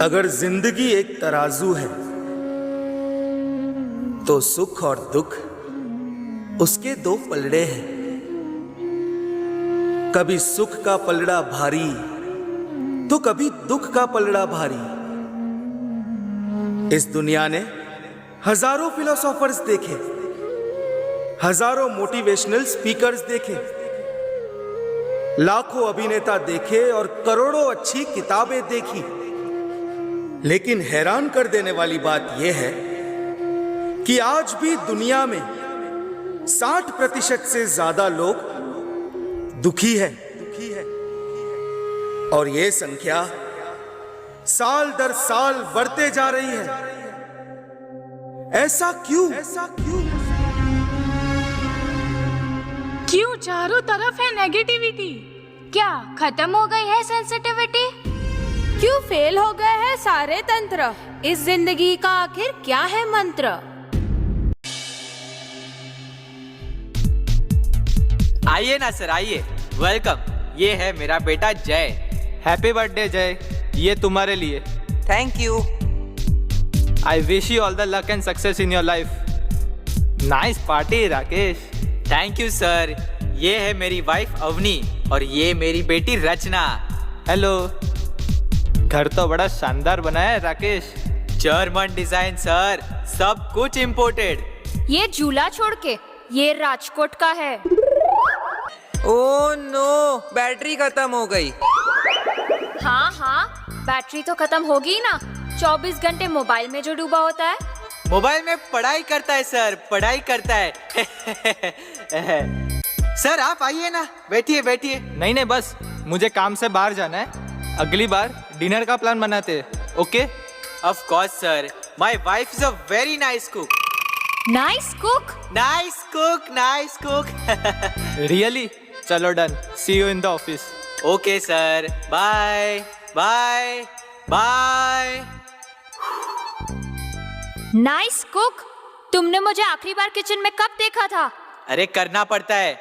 अगर जिंदगी एक तराजू है तो सुख और दुख उसके दो पलड़े हैं। कभी सुख का पलड़ा भारी तो कभी दुख का पलड़ा भारी। इस दुनिया ने हजारों फिलोसोफर्स देखे, हजारों मोटिवेशनल स्पीकर्स देखे, लाखों अभिनेता देखे और करोड़ों अच्छी किताबें देखी। लेकिन हैरान कर देने वाली बात यह है कि आज भी दुनिया में 60% से ज्यादा लोग दुखी है और यह संख्या साल दर साल बढ़ते जा रही है। ऐसा क्यों? क्यों चारों तरफ है नेगेटिविटी? क्या खत्म हो गई है सेंसिटिविटी? क्यों फेल हो गए हैं सारे तंत्र? इस जिंदगी का आखिर क्या है मंत्र? आइए ना सर, आइए, वेलकम। ये है मेरा बेटा जय। हैप्पी बर्थडे जय, ये तुम्हारे लिए। Thank you. I wish you all the luck and success in your life. Nice party Rakesh. Thank you sir. ये है मेरी वाइफ अवनी और ये मेरी बेटी रचना। हेलो। घर तो बड़ा शानदार बनाया है राकेश। जर्मन डिजाइन सर, सब कुछ इम्पोर्टेड। ये झूला छोड़ के ये राजकोट का है। ओह नो, बैटरी खत्म हो गई। हाँ, बैटरी तो खत्म होगी ना। 24 घंटे मोबाइल में जो डूबा होता है। मोबाइल में पढ़ाई करता है सर, पढ़ाई करता है। सर आप आइए ना, बैठिए बैठिए। नहीं, बस मुझे काम से बाहर जाना है। अगली बार डिनर का प्लान बनाते हैं, okay? Of course sir, my wife is a very nice cook. Nice cook? Nice cook, nice cook. Really? चलो done, see you in the office. Okay sir, bye bye bye. Nice cook? तुमने मुझे आखिरी बार kitchen में कब देखा था? अरे करना पड़ता है,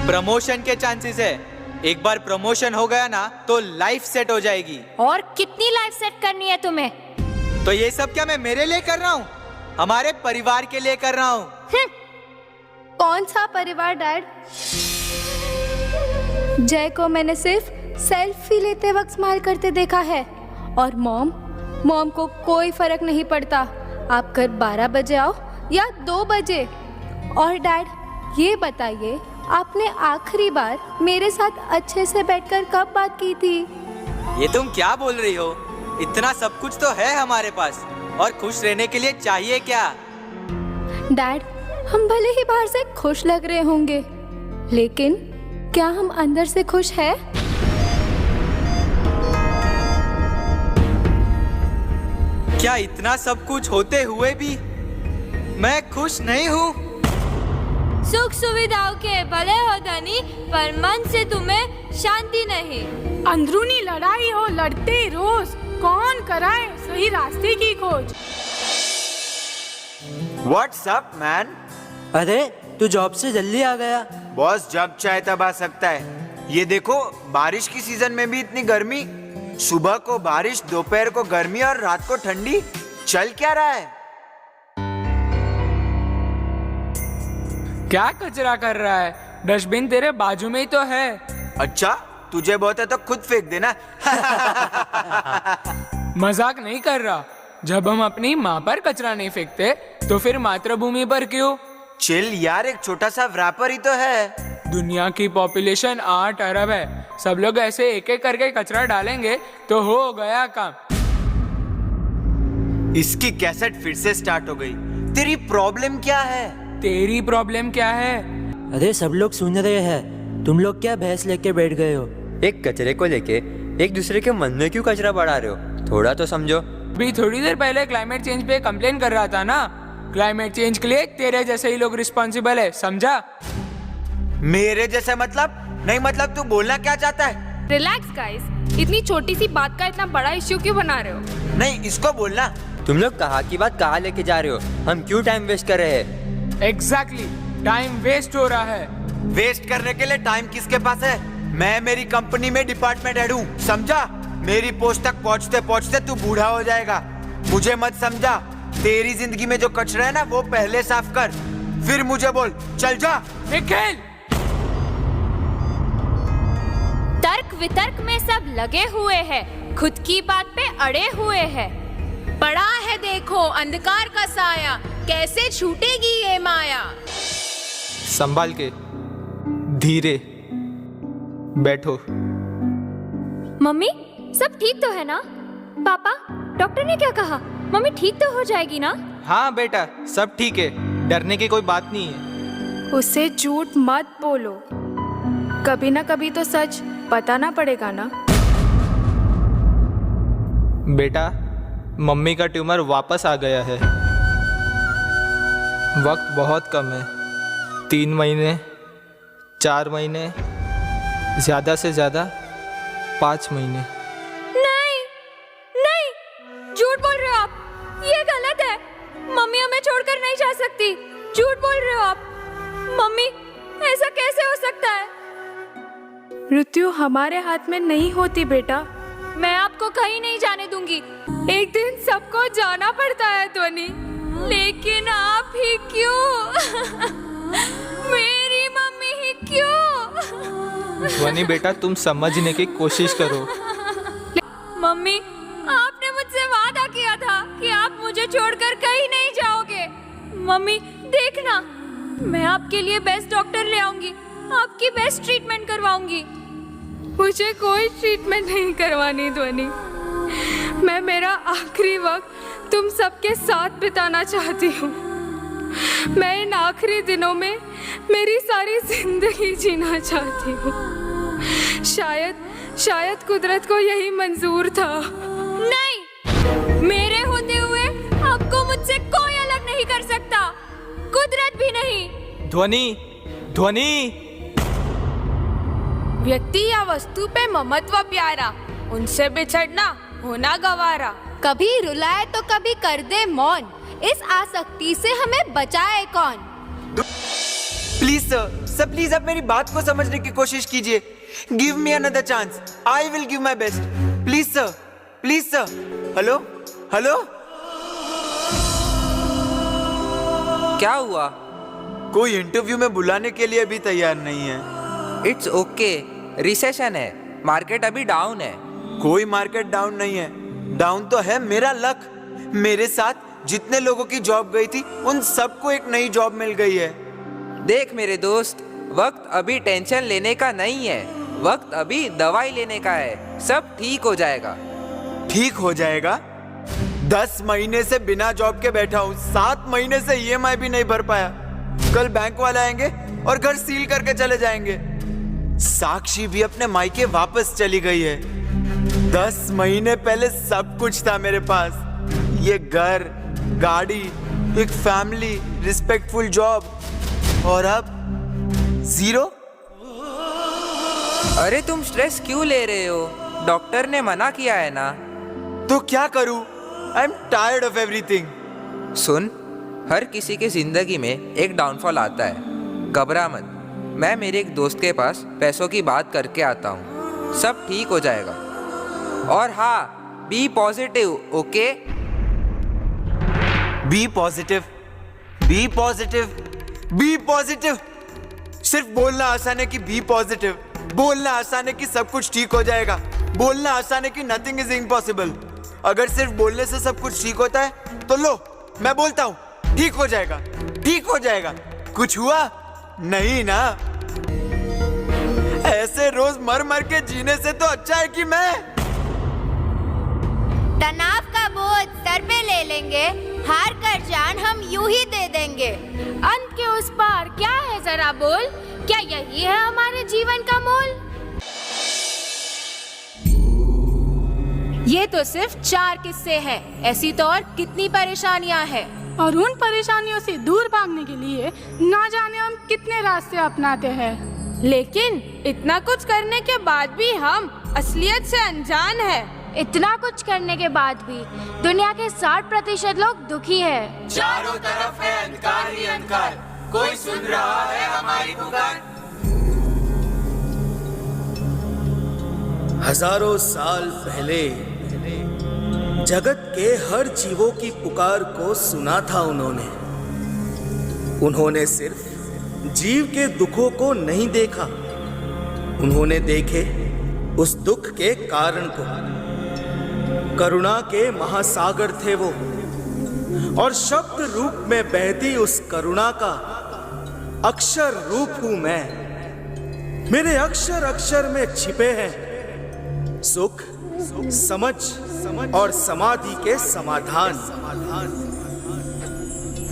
प्रमोशन के चांसेस है। एक बार प्रमोशन हो गया ना तो लाइफ सेट हो जाएगी। और कितनी लाइफ सेट करनी है तुम्हें? तो ये सब क्या मैं मेरे लिए कर रहा हूँ? हमारे परिवार के लिए कर रहा हूँ। कौन सा परिवार डैड? जय को मैंने सिर्फ सेल्फी लेते वक्त स्माइल करते देखा है। और मॉम को कोई फर्क नहीं पड़ता, आप घर 12 बजे आओ या 2 बजे। और डैड ये बताइए, आपने आखिरी बार मेरे साथ अच्छे से बैठकर कब बात की थी? ये तुम क्या बोल रही हो? इतना सब कुछ तो है हमारे पास, और खुश रहने के लिए चाहिए क्या? डैड, हम भले ही बाहर से खुश लग रहे होंगे, लेकिन क्या हम अंदर से खुश हैं? क्या इतना सब कुछ होते हुए भी मैं खुश नहीं हूँ? सुख सुविधाओं के भले हो धनी, पर मन से तुम्हें शांति नहीं। अंदरूनी लड़ाई हो लड़ते रोज, कौन कराए सही रास्ते की खोज। What's up, man? अरे तू जॉब से जल्दी आ गया। बॉस जब चाहे तब आ सकता है। ये देखो, बारिश की सीजन में भी इतनी गर्मी। सुबह को बारिश, दोपहर को गर्मी और रात को ठंडी। चल क्या रहा है? क्या कचरा कर रहा है? डस्टबिन तेरे बाजू में ही तो है। अच्छा, तुझे बहुत है तो खुद फेंक देना। मजाक नहीं कर रहा। जब हम अपनी माँ पर कचरा नहीं फेंकते तो फिर मातृभूमि पर क्यों? चिल यार, एक छोटा सा रैपर ही तो है। दुनिया की पॉपुलेशन 8 अरब है। सब लोग ऐसे एक एक करके कचरा डालेंगे तो हो गया काम। इसकी कैसेट फिर से स्टार्ट हो गई। तेरी प्रॉब्लम क्या है? तेरी प्रॉब्लम क्या है? अरे सब लोग सुन रहे हैं, तुम लोग क्या बहस लेके बैठ गए हो? एक कचरे को लेके एक दूसरे के मन में क्यों कचरा बढ़ा रहे हो? थोड़ा तो समझो। अभी थोड़ी देर पहले क्लाइमेट चेंज पे कंप्लेन कर रहा था ना। क्लाइमेट चेंज के लिए तेरे जैसे ही लोग रिस्पॉन्सिबल है, समझा? मेरे जैसे मतलब? नहीं मतलब तू बोलना क्या चाहता है? रिलैक्स गाइस, इतनी छोटी सी बात का इतना बड़ा इश्यू क्यों बना रहे हो? नहीं, इसको बोलना। तुम लोग कहाँ की बात कहाँ लेके जा रहे हो? हम क्यों टाइम वेस्ट कर रहे हैं? एग्जैक्टली, टाइम वेस्ट हो रहा है। वेस्ट करने के लिए टाइम किसके पास है? मैं मेरी कंपनी में डिपार्टमेंट हेड हूँ, समझा? मेरी पोस्ट तक पहुंचते पहुंचते तू बूढ़ा हो जाएगा। मुझे मत समझा। तेरी जिंदगी में जो कचरा है ना वो पहले साफ कर, फिर मुझे बोल। चल जा। निखिल, तर्क वितर्क में सब लगे हुए हैं, खुद की बात पे अड़े हुए हैं। पड़ा है देखो अंधकार का साया, कैसे छूटेगी ये माया। संभाल के, धीरे बैठो। मम्मी सब ठीक तो है ना? पापा डॉक्टर ने क्या कहा? मम्मी ठीक तो हो जाएगी ना? हाँ बेटा, सब ठीक है, डरने की कोई बात नहीं है। उसे झूठ मत बोलो, कभी ना कभी तो सच बताना पड़ेगा ना। बेटा, मम्मी का ट्यूमर वापस आ गया है। वक्त बहुत कम है, 3 महीने, 4 महीने, ज़्यादा से ज़्यादा 5 महीने। नहीं नहीं, झूठ बोल रहे हो आप, ये गलत है। मम्मी हमें छोड़कर नहीं जा सकती, झूठ बोल रहे हो आप। मम्मी ऐसा कैसे हो सकता है? मृत्यु हमारे हाथ में नहीं होती बेटा। मैं आपको कहीं नहीं जाने दूंगी। एक दिन सबको जाना पड़ता है ध्वनि, लेकिन आप ही क्यों? मेरी मम्मी ही क्यों? ध्वनि बेटा, तुम समझने की कोशिश करो। मम्मी, आपने मुझसे वादा किया था कि आप मुझे छोड़कर कहीं नहीं जाओगे। मम्मी देखना, मैं आपके लिए बेस्ट डॉक्टर ले आऊंगी, आपकी बेस्ट ट्रीटमेंट करवाऊंगी। मुझे कोई ट्रीटमेंट नहीं करवानी ध्वनि। मैं मेरा आखिरी वक्त तुम सबके साथ बिताना चाहती हूँ। मैं इन आखिरी दिनों में मेरी सारी जिंदगी जीना चाहती हूँ। शायद कुदरत को यही मंजूर था। नहीं, मेरे होते हुए आपको मुझसे कोई अलग नहीं कर सकता, कुदरत भी नहीं। ध्वनि, व्यक्ति या वस्तु पे ममत्व प्यारा, उनसे बिछड़ना होना गवारा। कभी रुलाए तो कभी कर दे मौन, इस आसक्ति से हमें बचाए कौन। प्लीज सर, प्लीज आप मेरी बात को समझने की कोशिश कीजिए। Give me another chance, I will give my best. Please sir. Hello hello, क्या हुआ? कोई इंटरव्यू में बुलाने के लिए भी तैयार नहीं है। इट्स ओके, रिसेशन है, मार्केट अभी डाउन है। कोई मार्केट डाउन नहीं है, डाउन तो है मेरा लक। मेरे साथ जितने लोगों की जॉब गई थी उन सबको एक नई जॉब मिल गई है। देख मेरे दोस्त, वक्त अभी टेंशन लेने का नहीं है, वक्त अभी दवाई लेने का है। सब ठीक हो जाएगा। ठीक हो जाएगा? 10 महीने से बिना जॉब के बैठा हूँ, 7 महीने से EMI भी नहीं भर पाया। कल बैंक वाले आएंगे और घर सील करके चले जाएंगे। साक्षी भी अपने मायके वापस चली गई है। 10 महीने पहले सब कुछ था मेरे पास, ये घर, गाड़ी, एक फैमिली, रिस्पेक्टफुल जॉब, और अब 0। अरे तुम स्ट्रेस क्यों ले रहे हो? डॉक्टर ने मना किया है ना। तो क्या करूं? I am tired of everything. सुन, हर किसी की जिंदगी में एक डाउनफॉल आता है, घबरा मत। मैं मेरे एक दोस्त के पास पैसों की बात करके आता हूँ, सब ठीक हो जाएगा। और हाँ, be positive, okay? Be positive, be positive, be positive. सिर्फ बोलना आसान है कि बी पॉजिटिव, बोलना आसान है कि सब कुछ ठीक हो जाएगा, बोलना आसान है कि नथिंग इज इम्पॉसिबल। अगर सिर्फ बोलने से सब कुछ ठीक होता है तो लो, मैं बोलता हूँ ठीक हो जाएगा, ठीक हो जाएगा। कुछ हुआ नहीं ना? ऐसे रोज मर मर के जीने से तो अच्छा है कि मैं तनाव का बोझ सर पे ले लेंगे, हार कर जान हम यूं ही दे देंगे। अंत के उस पार क्या है जरा बोल, क्या यही है हमारे जीवन का मोल? ये तो सिर्फ 4 किस्से हैं, ऐसी तो और कितनी परेशानियां हैं। और उन परेशानियों से दूर भागने के लिए ना जाने हम कितने रास्ते अपनाते हैं। लेकिन इतना कुछ करने के बाद भी हम असलियत से अनजान हैं। इतना कुछ करने के बाद भी दुनिया के 60% लोग दुखी है। चारों तरफ है अंधकार ही अंधकार, कोई सुन रहा है हमारी पुकार? हजारों साल पहले जगत के हर जीवों की पुकार को सुना था उन्होंने सिर्फ जीव के दुखों को नहीं देखा, उन्होंने देखे उस दुख के कारण को। करुणा के महासागर थे वो, और शब्द रूप में बहती उस करुणा का अक्षर रूप हूं मैं। मेरे अक्षर अक्षर में छिपे हैं सुख, समझ और समाधि के समाधान।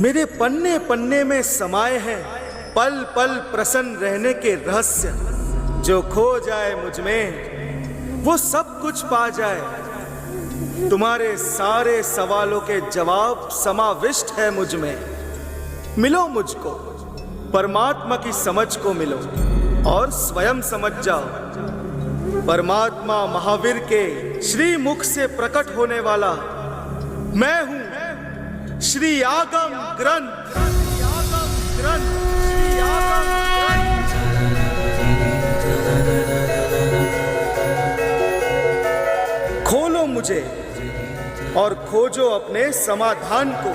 मेरे पन्ने पन्ने में समाये हैं पल पल प्रसन्न रहने के रहस्य। जो खो जाए मुझ में वो सब कुछ पा जाए। तुम्हारे सारे सवालों के जवाब समाविष्ट है मुझ में। मिलो मुझको, परमात्मा की समझ को मिलो और स्वयं समझ जाओ। परमात्मा महावीर के श्री मुख से प्रकट होने वाला मैं हूं श्री आगम ग्रंथ। खोलो मुझे और खोजो अपने समाधान को।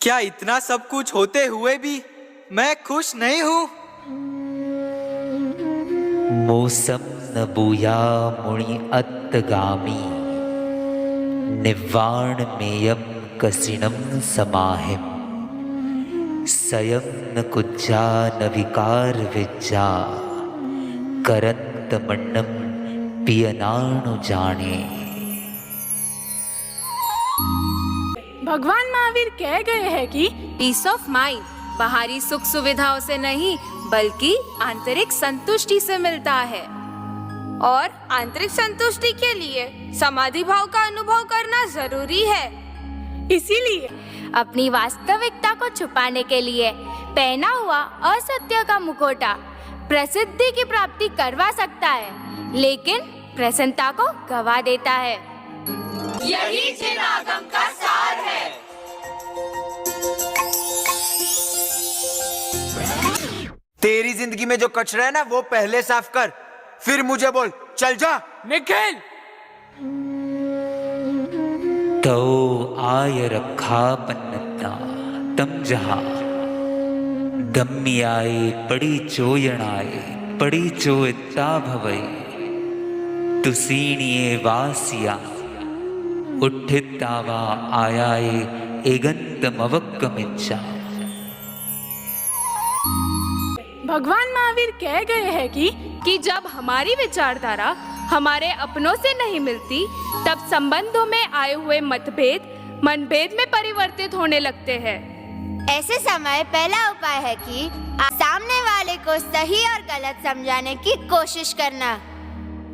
क्या इतना सब कुछ होते हुए भी मैं खुश नहीं हूँ? मोसम न बूया मुनि अत्तगामी निवाण मेयम कसिणम समाहिम सयम न कुज्जा न विकार विज्जा करंत मन्नम पियनाणु जाने। भगवान महावीर कह गए हैं कि पीस ऑफ माइंड बाहरी सुख सुविधाओं से नहीं बल्कि आंतरिक संतुष्टि से मिलता है, और आंतरिक संतुष्टि के लिए समाधि भाव का अनुभव करना जरूरी है। इसीलिए अपनी वास्तविकता को छुपाने के लिए पहना हुआ असत्य का मुखौटा प्रसिद्धि की प्राप्ति करवा सकता है, लेकिन प्रसन्नता को गवा देता है। यही जिन आगम का सार है। तेरी जिंदगी में जो कचरा है ना वो पहले साफ कर, फिर मुझे बोल। चल जा। निखिल, तो आय रखा पन्नता तम जहा दम्मी आए पड़ी चोयणाए पड़ी चोयता भवई तुसीनिये वासिया उठितावा आयाए एगंतमवक्कमिच्छा। भगवान महावीर कह गए हैं कि जब हमारी विचारधारा हमारे अपनों से नहीं मिलती, तब संबंधों में आए हुए मतभेद मनभेद में परिवर्तित होने लगते हैं। ऐसे समय पहला उपाय है कि सामने वाले को सही और गलत समझाने की कोशिश करना।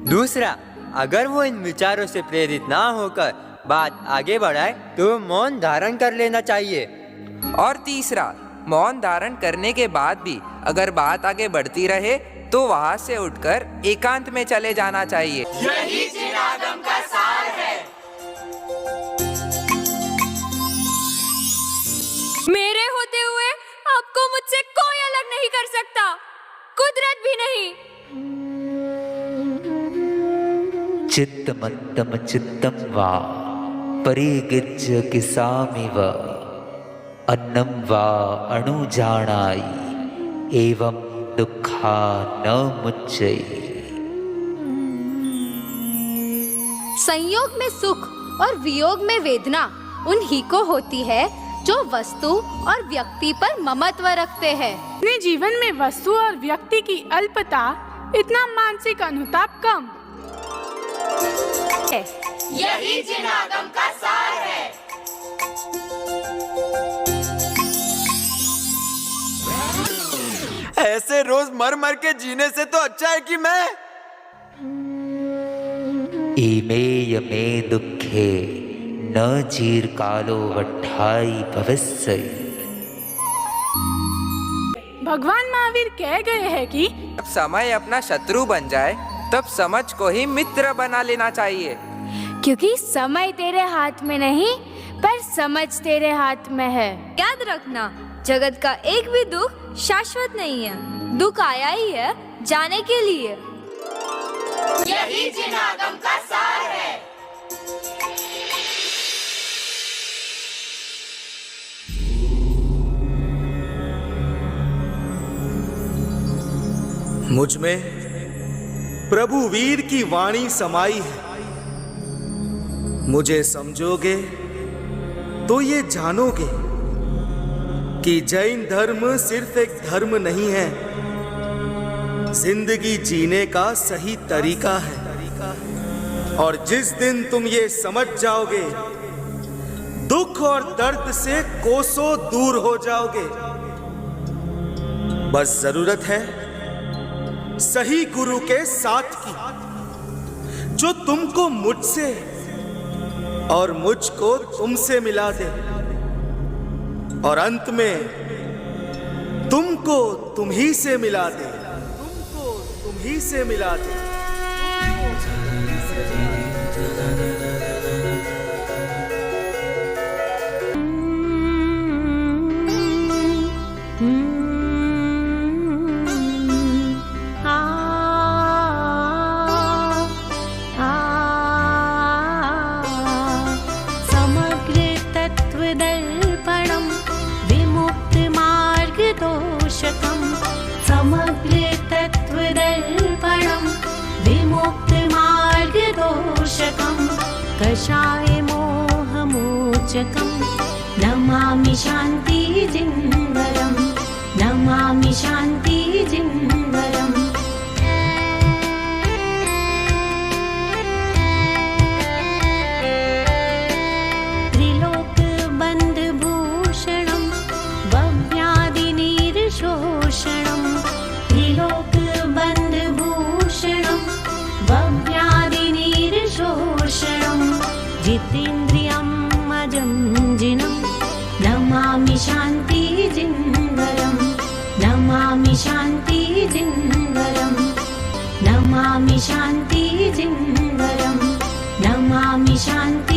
दूसरा, अगर वो इन विचारों से प्रेरित ना होकर बात आगे बढ़ाए तो मौन धारण कर लेना चाहिए। और तीसरा, मौन धारण करने के बाद भी अगर बात आगे बढ़ती रहे तो वहाँ से उठकर एकांत में चले जाना चाहिए। यही जिन आगम का सार है। मेरे होते हुए आपको मुझसे कोई अलग नहीं कर सकता, कुदरत भी नहीं। चित्तमत्तम चित्तम वा परिगिज्ज किसामिव अन्नम वा अणुजानाई एवं दुखा न मुच्चई। संयोग में सुख और वियोग में वेदना उन्हीं को होती है जो वस्तु और व्यक्ति पर ममत्व रखते हैं। अपने जीवन में वस्तु और व्यक्ति की अल्पता, इतना मानसिक अनुताप कम। यही जिन आगम का सार है। ऐसे रोज मर मर के जीने से तो अच्छा है कि मैं इमे में दुखे न चीर कालो वठाई भविष्य। भगवान महावीर कह गए हैं कि जब समय अपना शत्रु बन जाए तब समझ को ही मित्र बना लेना चाहिए। क्योंकि समय तेरे हाथ में नहीं पर समझ तेरे हाथ में है। याद रखना, जगत का एक भी दुख शाश्वत नहीं है। दुख आया ही है जाने के लिए। यही जिनागम का सार है। मुझ में प्रभु वीर की वाणी समाई है। मुझे समझोगे तो ये जानोगे कि जैन धर्म सिर्फ एक धर्म नहीं है, जिंदगी जीने का सही तरीका है। और जिस दिन तुम ये समझ जाओगे, दुख और दर्द से कोसों दूर हो जाओगे। बस जरूरत है सही गुरु के साथ की, जो तुमको मुझसे और मुझको तुमसे मिला दे, और अंत में तुमको तुम ही से मिला दे, तुमको तुम ही से मिला दे। कषाय मोहमोचकं नमामि शान्तिजिन्वरं, नमामि शान्तिजिन्वरम्। त्रिलोकबन्धभूषणं भव्यादिनिर्शोषणं, त्रिलोकबन्धभूषणं भव्यादिनिर्शोषणं, जितेन्द्रियम् अजं जिनं नमामि शान्तिजिन्वरं, नमामि शान्तिजिन्वरं, नमामि शान्तिजिन्वरं, नमामि शान्ति